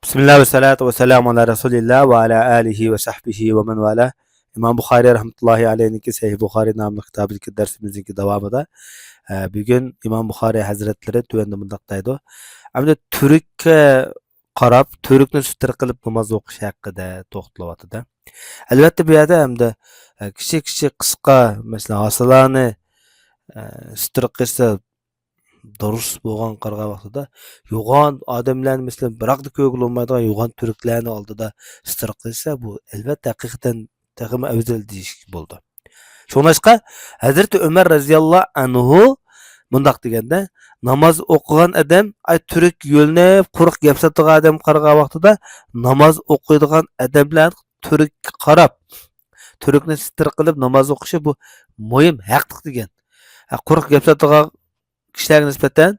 Bismillah ve salatu ve selamu ala Resulillah ve ala alihi ve sahbihi ve men vala. İmam Bukhari rahmetullahi aleyhinki Sahih Bukhari namlı kitabındaki dersimizdeki devamında bugün İmam Bukhari Hazretleri tüvende mundaqdaydı. Hamda Türk'e qarab, Türk'ni sütür qilib namoz o'qish haqida to'xtalayotir. Albatta bu yerda hamda kichik qisqa masalan hosillarni sütür qilsa durus bo'lgan qarg'a vaqtida yo'g'on odamlarni masalan biroqda ko'ngil olmaydigan yo'g'on turklarni oldida istir qilsa bu albatta haqiqatan tag'im afzal deyish bo'ldi. Shuningdek Hazrati Umar roziyallohu anhu bundoq deganda namoz o'qigan odam ay turk yo'lni quruq gap sotadigan odam qarg'a vaqtida namoz o'qiydigan odamlar turkka qarab turkni istir qilib namoz o'qishi bu muhim haqliq degan. Quruq gap sotadigan kishilarga nisbatan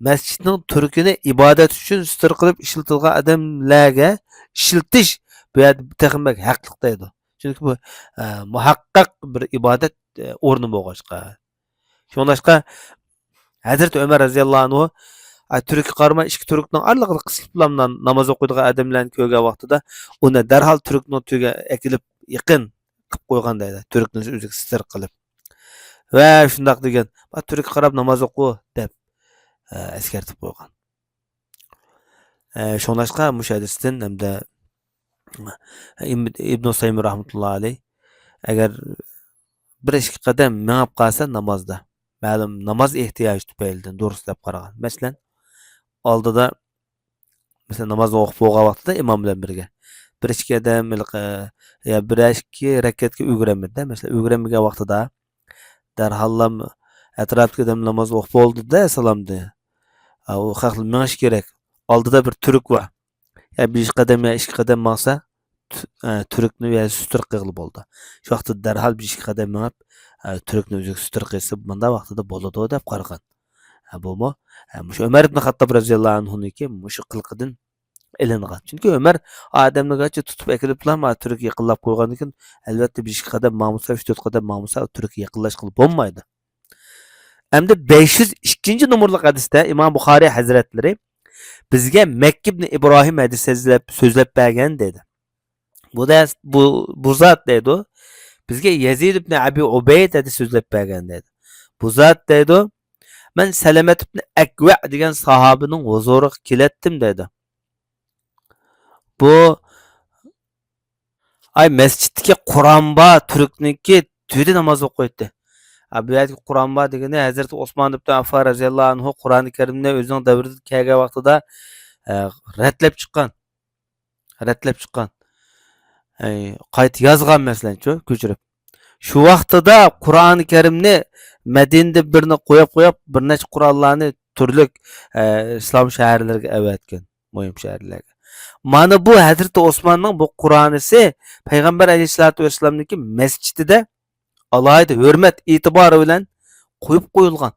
masjidning turkini ibodat uchun istir qilib ishlatilgan odamlarga ishiltish bu yerda texnik haqliq deydi. Chunki bu muhaqqaq bir ibodat o'rni bo'lg'achqa. Shuningdek Hazrat Umar roziyallohu anhu turkka qarama ikki turkning orlig'ida qisilib namoz o'qiydigan odamlarni ko'rgan vaqtida uni darhol turkning tuyiga akilib yaqin qilib qo'ygan deydi. Turkni o'zi istir qilib. Va shundoq degan, turkka qarab namoz o'qi deb eskartib qo'ygan. Shuningdek mush hadisdan hamda Ibn Saymir rahmatullohi alayh agar bir ikki qadam mengib qolsa namozda ma'lum namoz ehtiyoji tufaylidan durust deb qaragan. Masalan, oldida namoz o'qib bo'lgan vaqtida imom bilan birga bir ikki qadam ya bir ikki rakatga o'giramadi. Masalan, o'giramagan vaqtida darhallam atrofga odam namoz o'qib bo'ldi-da salomdi. U xalq menish kerak. Oldida bir turk bor. Ya bir qadam ya ikki qadam maqsa turkni ya sustur qilib bo'ldi. Shu vaqtda darhal bir ikki qadam menib turkni o'zi sustur qilsa bunda vaqtida bo'ladi deb qaragan. Bo'lmo. Mush Umar ibn Xattob roziyallohu anhuniki mush qilqidan ilingan. Chunki Umar odamlarga tutib akilib bilan turk yaqinlab qo'ygandan keyin albatta bir ikki qadam ma'musa, 3-4 qadam ma'musa turk yaqinlash qilib bo'lmaydi. Endi 502 numaralı hadisda İmam Bukhari Hazretleri bizga Mekke ibn İbrahim hadisi so'zlab bergan dedi. Bu zat dedi. Bizga Yazid ibn Abi Ubayd hadisi so'zlab bergan dedi. Bu zat dedi. Men Salamet ibn Akva degan sahabining huzuriga kelatdim dedi. Bu ay masjiddagi Qur'onba turkniki tuyda namoz o'qiydi. Bu yerda Qur'on bor degani Hazrat Osmon ibn Affon roziyallohu anhu Qur'oni Karimni o'zining davrida kelgan vaqtida ratlab chiqqan. Qayta yozgan masalanchi ko'chirib. Shu vaqtida Qur'oni Karimni Madinada birini qo'yib bir necha Qur'onlarni turli islom shaharlariga avatgan, muhim shaharlarga. Mana bu Hazrat Osmonning bu Qur'onisi Payg'ambar alayhisolatu vasallamniki masjidida alayda hürmet itibarı bilen qo'yib qo'yilgan.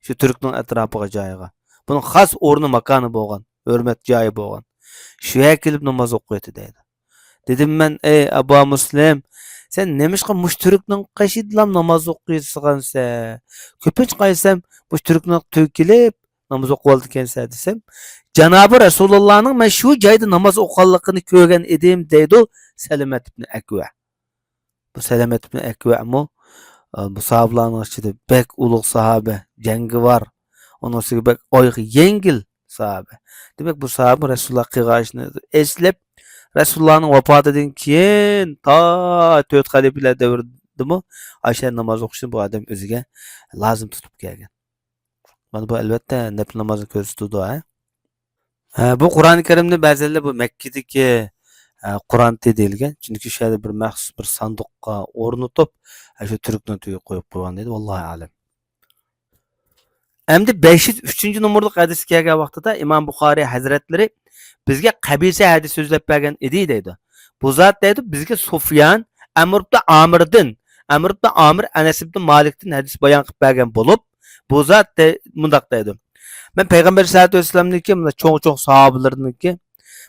Shu turkning atrofiga joyiga. Buning xos o'rni makoni bo'lgan, hurmat joyi bo'lgan. Shu yerga kelib namoz o'qiydi deydi. Dedim men, ey Abu Muslim, sen nemishqa mush turkning qashidlam namoz o'qiysigansa, ko'pincha qaysam mush turkning to'kilib namoz o'qib oldi ekansa desam, Janobi Rasulullohning men shu joyda namoz o'qiganligini ko'rgan edim deydi Salamat ibn Akva. Bu Salamet ibn Akva mu bu sahabelarning ichida bek ulug' sahabe, jangi var. Onun üstüne bek oyği yengil sahabe. Demek bu sahabe Resulullah qilgan eslab Resulullahning vafotidan keyin ta 4 xalifalar davridimi Ayşe namoz o'qishni bu odam o'ziga lozim tutib kelgan. Mana bu albatta nafl namozni ko'rsatadi. Bu Qur'oni Karimni ba'zilar bu Makkadagi Qur'on deyilgan. Chunki shu yerda bir maxsus bir sanduqqa o'rnatib, shu turkni tuyi qo'yib qo'ygan dedi. Vallohu alam. Endi 503 numaralı hadis kelgan vaqtida İmam Bukhari Hazretleri bizga qabisa hadis so'zlab bergan edi deydi. Bu zot deydi bizga Sufyan Amr ibn Amir Anas ibn Malikdan hadis bayon qilib bergan bo'lib, bu zot mundaq deydi. Men Payg'ambar sollallohu alayhi vasallamniki cho'ng sahobalarniki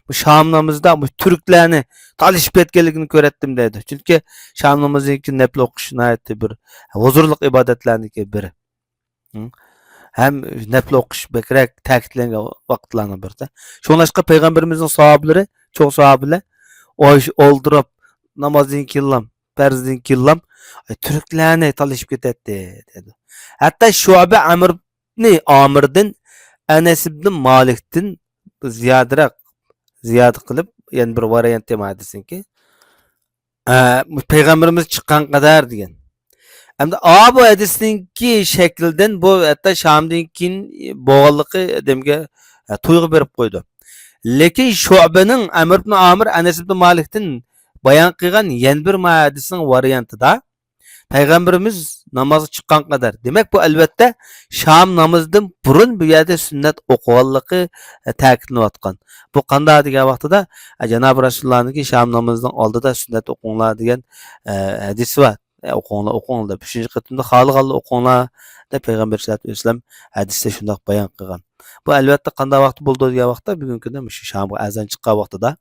bu Şam namazda bu Türklerni talışıp etkenligini görettim dedi. Çünkü Şam namazındaki nafil o'qish bir huzurliq ibodatlarniki biri. hem nafl o'qish bekrak ta'kidlangan vaqtlarning birida. Şoňlaşqa paýgamberimizning sahabeleri, çok sahabeler oldurup namazdan killam, farzdan killam Türklerni talışıp ketdi dedi. Hatta Şuabe Amir'dan Anas ibn Malik'tin ziyade qilib, yani bir variant demadesinki, Peygamberimiz çıkan kadar degan. Hem de bu hadisninki şekilden bu hatta Şam'dinkin boğallıqı demge tuyğu berip koydu. Lekin Şu'bening Amr ibn Amir Anas ibn Malik'tin bayan qilgan yan bir hadisning variantida Peygamberimiz namazı çıkan kadar. Demek bu elbette Şam namazdan burun bu yerde sünnet okuvallıqı ta'kidlanayotgan. Bu qanday degan vaqtida Cenab-ı Resulullah'nınki Şam namazından aldıda sünnet okunlar degan hadisi var. Okunlar. 5. qatımda xalı okunlar da Peygamber sallallahu aleyhi ve sellem hadisde şundaq bayan qilgan. Bu elbette qanday vaqt bo'ldi degan vaqtda bugungi kunda shu Şamga azan chiqqan vaqtida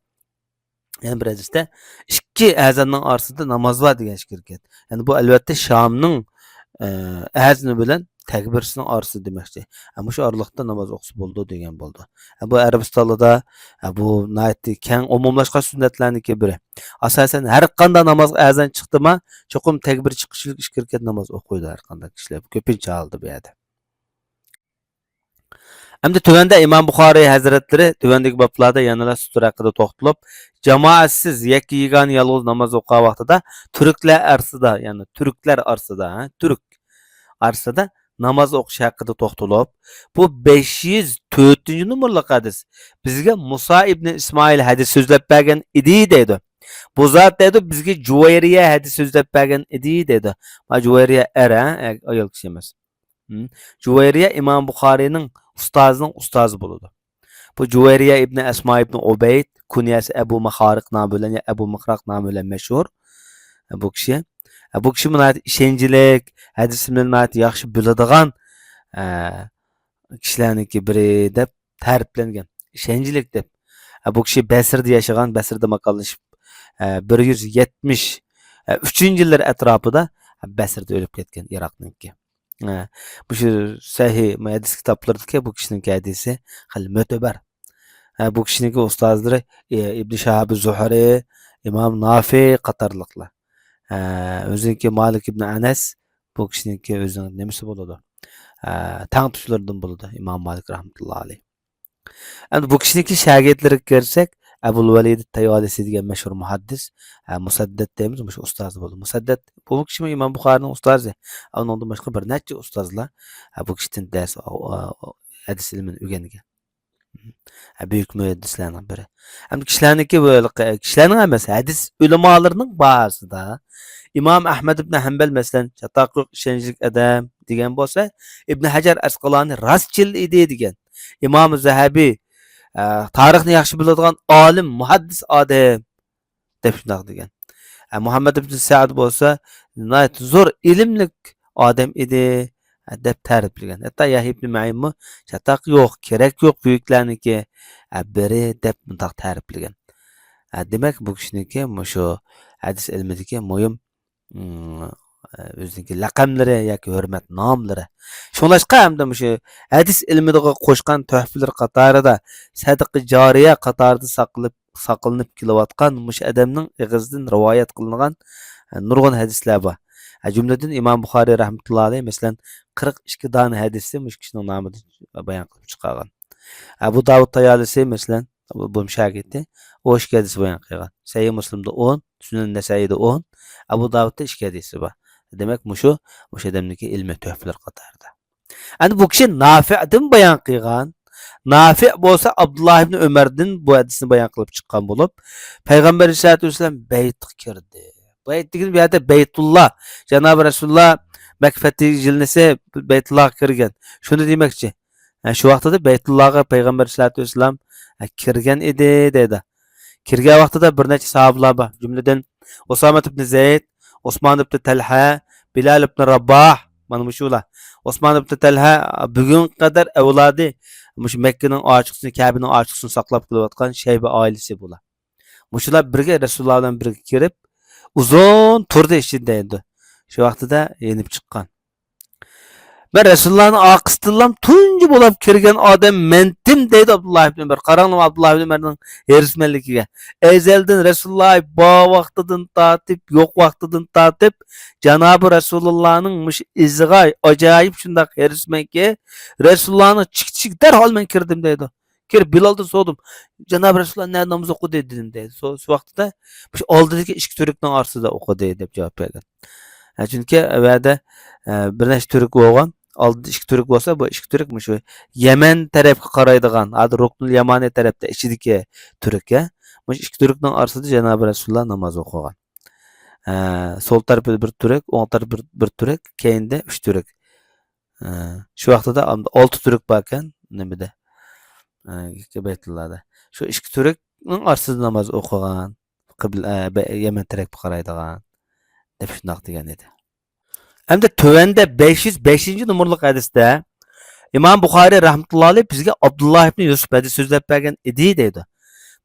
yani bir hadisde iki azanның arasında namaz var degan şirket. Yani bu elbette Şam'ның azını bilen tekbirsinin arası demekçi. Ama şu aralıkta namaz okusu buldu degan buldu. Bu Arabistan'da bu nayeti keng umumlaşkan sünnetlerindeki biri. Asasen her kanda namaz azan çıktı mı çokum tekbir çıkışlık şirket namaz okuydu her kanda kişiler. Köpünçe aldı bir yerde. Hem de tövende İmam Bukhari Hazretleri tövendeki bablarda yanıla sütür hakkında toxtulup cemaatsiz yekki yigan yalğız namaz okuğa vaqtida Türkler arasında yani Türkler arasında Türk arasında namaz okuş hakkında toxtulup bu 504. numaralı hadis bizge Musa ibn İsmail hadis sözlep bergen idi deydi. Bu zat deydi bizge Cuvayriye hadis sözlep bergen idi deydi. Ma Cuvayriye ayol kişi emas. Cuvayriye İmam Bukhari'nin ustazı buludu. Bu Cuvayriye ibn Esma ibn Ubeyd kunyası Ebu Makharik namı bilen ya Ebu Makrak namı bilen meşhur bu kişi. Bu kişi bunat işencilik, hadis bilen yaxşı biladigan kişilerinki biri dep ta'riflangan. İşencilik dep. Bu kişi Basir'de yaşagan, Basir'de makallaşıp 173 yıllar etrafında Basir'de ölüp ketken Irak'nınki. Bu şu sahih hadis kitaplarındaki bu kişinin hadisi hal möteber. Bu kişinin ustazları İbn Şahab Zuhri, İmam Nafi qatarlıqlar. Özünki Malik ibn Anas bu kişinin özünün nemisi boludu. Tang tuşlardan boludu İmam Malik rahmetullahi aleyh. Endi bu kişinin şagirdlariga kersek Abul Valid Tayalisi degan meşhur muhaddis Musaddat deymiz, bu ustoz bo'ldi. Musaddat bu kishi İmam Buxorining ustozi. Ondan boshqa bir necha ustozlar bu kishidan dars hadis ilmini o'rgangan. Büyük mühendislerden biri. Hem kişilerniki böyle kişilerin emas hadis ulamalarının bazıda İmam Ahmed ibn Hanbal mesela çataklık işenicilik adam degan bo'lsa İbn Hajar Asqalani rastçil idi degan. İmam Zahabi tarixni yaxshi biladigan olim, muhaddis odam deb shunday degan. Muhammad ibn Sa'd bo'lsa zo'r ilmlik odam edi deb ta'riflagan. Hatta Yahya ibn Ma'in chataq yo'q, kerak yo'q buyuklarniki biri deb bunday ta'riflagan. Demak bu kishiniki shu hadis ilmidagi muhim o'ziniki laqamlari yoki hurmat nomlari. Shunlashqa hamda shu hadis ilmiga qo'shgan tuhfalar qatorida sadaqa joriya qatorida saqlanib kelayotgan mush odamning ig'izdan rivoyat qilingan nurg'un hadislar bor. Jumladan İmam Buxoriy rahmetullohi alayhi masalan 42 dona hadisi mush kishining nomidan bayon qilib chiqargan. Abu Davud Tayalisi masalan bu shagirdi o ikki hadis bayon qilgan. Sahih Muslimda 10, Sunan Nasai'da 10, Abu Davudda 2 hadisi bor. Demek mushu odamniki ilmi tuhfalar qatorida. Endi bu kishi Nafi'dan bayon qilgan. Nafi' bo'lsa Abdullah ibn Umardan bu hadisni bayon qilib chiqqan bo'lib, Payg'ambar sollallohu alayhi vasallam baytga kirdi. Bayt degan bu yerda Baytulloh, Janob Rasululloh Makfati jilnisi Baytullohga kirgan. Shuni demoqchi. Shu vaqtda Baytullohga Payg'ambar sollallohu alayhi vasallam kirgan edi dedi. Kirgan vaqtida bir necha sahobalar bor. Jumladan Usama ibn Zayd, Osman ibn Talha, Bilal ibn Rabah, mana mushular. Osman ibn Talha bugun qadar avlodi mush Makkaning ochiqsini, Kabening ochiqsini saqlab kelayotgan Shayba oilasi bular. Mushular birga Rasululloh bilan birga kirib, uzun turdi ishida edi. Shu vaqtida yenib chiqqan. Ben Resulullah'ın akıstıllam tuncu bulup kirgen adam mentim deydi Abdullah ibn Ömer. Karanım Abdullah ibn Ömer'nin erismenlikiga. Ezelden Resulullah ba vaktıdın tatip, yok vaktıdın tatip, Cenab-ı Resulullah'ın muş izgay acayip şundak erismen ki Resulullah'ın çık derhal men kirdim deydi. Kirip Bilal'da sordum. Cenab-ı Resulullah ne namaz oku dedim deydi. Şu vaxtda oldidagi ishki türkning arsida oku deydi deb javob berdi. Çünkü evde bir neçe Türk bo'lgan. Aldı ishki Türk bo'lsa, bu ishki Türk shu Yemen tarafga qaraydigan, hadi Ruknul Yamani tarafda ichidagi Türk ya. Mush ishki Türkning orasida Janob Rasululloh namoz o'qigan. Sol tarafida bir Türk, o'ng tarafida bir Türk, keyinda 3 Türk. Shu vaqtida 6 Türk bor ekan nimada? Baytullahda. Shu ishki Türkning orasida namoz o'qigan. Yemen tarafga qaraydigan deb shundoq degan edi. Hem de tövende 505. numaralı hadiste İmam Buxari rahmetullahi aleyh bizge Abdullah ibn Yusuf hadis sözlep bergen idi deydi.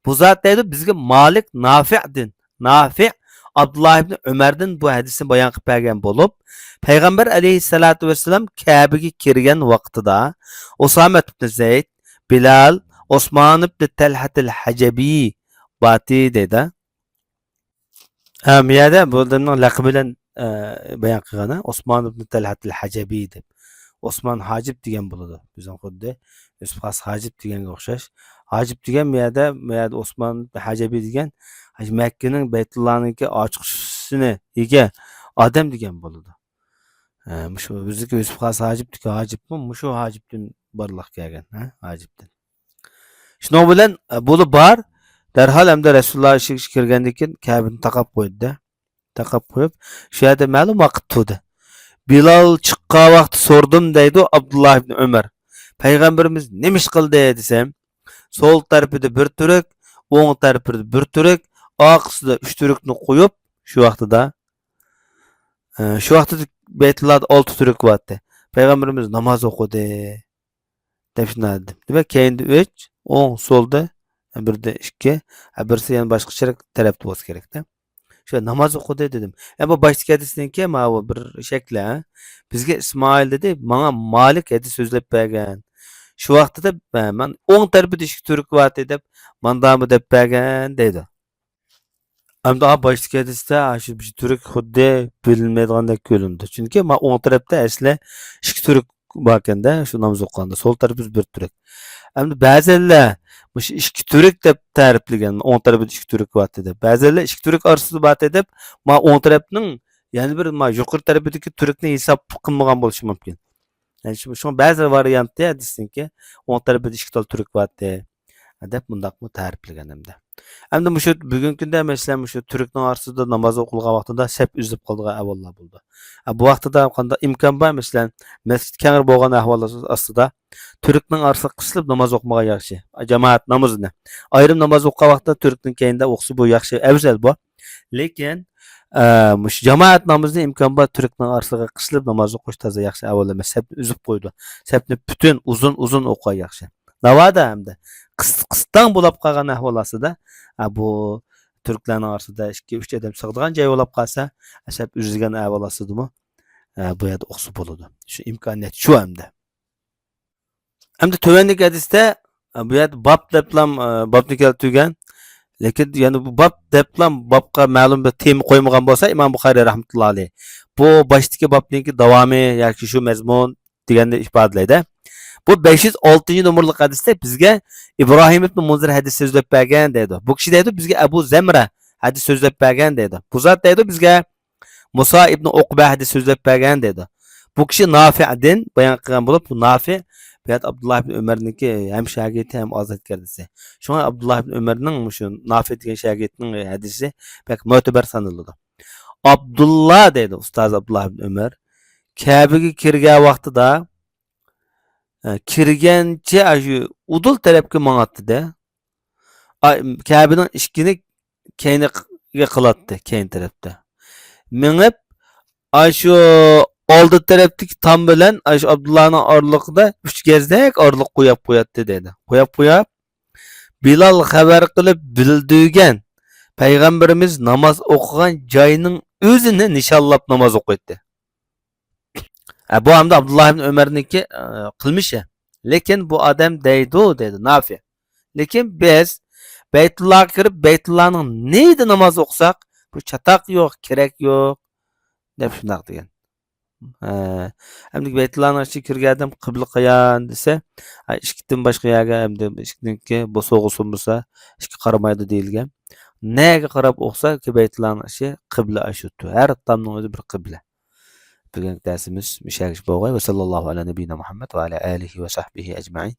Bu zat deydi bizge Malik Nafi'din. Nafi' Abdullah ibn Ömer'din bu hadisini bayan qilib bergen bolup Peygamber aleyhissalatu vesselam Kabe'ga kirgen vaqtida Osama ibn Zeyd, Bilal, Osman ibn Talhatil Hacebi bati deydi. Miyada bu adamning laqabi bilan bayan qilgani Osman ibn Talhatil Hacebi deb. Osman Hacib degan bo'ladi. Bizning xuddi Yusuf Xas Hacib deganga o'xshash. Hacib degan miyada Osman Hajabiy degan Makkaning Baytullohninki ochiqchisi ega odam degan bo'ladi. Shu bizniki Yusuf Xas Hacib degan Hacibmi? Shu Hacibdan borliq kelgan, ha? Hacibdan. Shuning bilan bo'lib bor. Derhal hamda Rasululloh ishga kirgandan keyin Kabani taqab qo'ydi-da. Taqab qo'yib, shu yerda ma'lum vaqt turdi. Bilal chiqqan vaqt sordum deydi Abdullah ibn Ömer. Peygamberimiz nima ish qildi desam, sol tarafida bir Türk, o'ng tarafida bir Türk, oqisida 3 Türkni qo'yib, shu vaqtida Baytullohda 6 Türk bo'lardi. Peygamberimiz namoz o'qidi deb shunadi. Demak, keyinda 3, o'ng solda birda 2, birisi yana boshqa tarafda bo'lsa kerak-da. Şu namoz o'qidi dedim. Bu boshqa hadisdan keyin mana bir shakli, bizga Ismoil dedi, menga Malik hadis so'zlab bergan. Shu vaqtida men o'ng tarafida ishki Türk bor deb, mandami deb bergan dedi. Hamda boshqa hadisda shu Türk xuddi bilinmaydigandek ko'rindi. Chunki men o'ng tarafda asli ishki Türk bor ekanda, shu namoz o'qiganda sol tarafimiz bir Türk. Hamda ba'zilar mush ishki Türk deb ta'riflagan, o'ng tarafida ishki Türk bor dedi. Ba'zilar ishki Türk orasida bor deb, men o'ng tarafning yana bir yuqori tarafidagi Türkni hisob qilmagan bo'lishi mumkin. Yani şu ba'zi variantda hadisniki o'ng tarafida ishki Türk bor deb bundaqmi ta'riflagan hamda. Hamda shu bugungi kunda masalan shu Türkning orasida namoz o'qilgan vaqtida sap uzib qolgan ahvollar bo'ldi. Bu vaqtida qanday imkon bor masalan masjid kengir bo'lgan ahvollar ostida Türkning orasida qisilib namoz o'qimagan yaxshi. Jamoat namozini. Ayrim namoz o'qigan vaqtda Türkning keyinda o'qisa bu yaxshi, afzal bu. Lekin mush jamoat namozini imkon bor Türkning orasiga qisilib namoz o'qish toza yaxshi avval emas. Sapni uzib qo'ydi. Sapni butun uzun o'qigan yaxshi. Navada hamda qisdan bo'lib qolgan ahvol ostida bu Türklarning orasida 2-3 odam sig'adigan joy bo'lib qolsa, sap uzilgan ahvol ostidami bu yerda o'qsa bo'ladi. Shu imkoniyat shu hamda. Hamda tövendeki hadiste bu yerda bab deblam babni keltirgan. Lekin yani bu bab deblam babga ma'lum bir tema qo'ymagan bo'lsa Imom Buxoriy rahmatullohi alayh. Bu boshdagi babningki davomi yoki shu mazmun deganni ifodalaydi. Bu 506 numaralı hadiste bizga İbrahim ibn Munzir hadis so'zlab bergan deydi. Bu kishi deydi bizga Abu Zamra hadis so'zlab bergan deydi. Bu zot deydi bizga Musa ibn Uqba hadis so'zlab bergan deydi. Bu kishi Nafi'din bayon qilgan bo'lib, bu Nafi' Biyat Abdullah ibn Ömer'ninki hem şagirdi hem azatkardisi. Şuna Abdullah ibn Ömer'nin şu Nafi degan şagirdning hadisi pek mu'tabar sanıldı. Abdullah dedi Ustaz Abdullah ibn Ömer. Kabe'ga kirgan vaqtida kirgancha shu udul tarafga mang'atdi-da. Kabe'ning ishkini keyniga qilatdi, keyin tarafda. Mingib shu oldi tarafdagi tom bilan shu Abdullahning orliqida 3 gazdek orliq qo'yatdi dedi. Qo'yab Bilal xabar qilib bildirgan payg'ambarimiz namoz o'qigan joyning o'zini nishonlab namoz o'qiydi. Bu hamda Abdullah ibn Ömer'ninki kılmış ya. Lekin bu adam deydi dedi Nafi. Lekin biz Beytullah'a kirip Beytullah'ın neydi namaz okusak bu çatak yok, kerek yok dep şundaq degan. Hem Beytullah'ın içi kirgədim qibla qıyan dese, işkitdən başqa yerə hem de işkitdinki bu soğusun bulsa işki qaramaydı deyilgan. Nege qarab oqsa ki Beytullah'ın içi qibla aşıttı. Her tamның özü bir qibla. Bugün dersimiz müşahiş boğay ve sallallahu ala nebiyina Muhammed ve ala alihi ve sahbihi ecmaîn.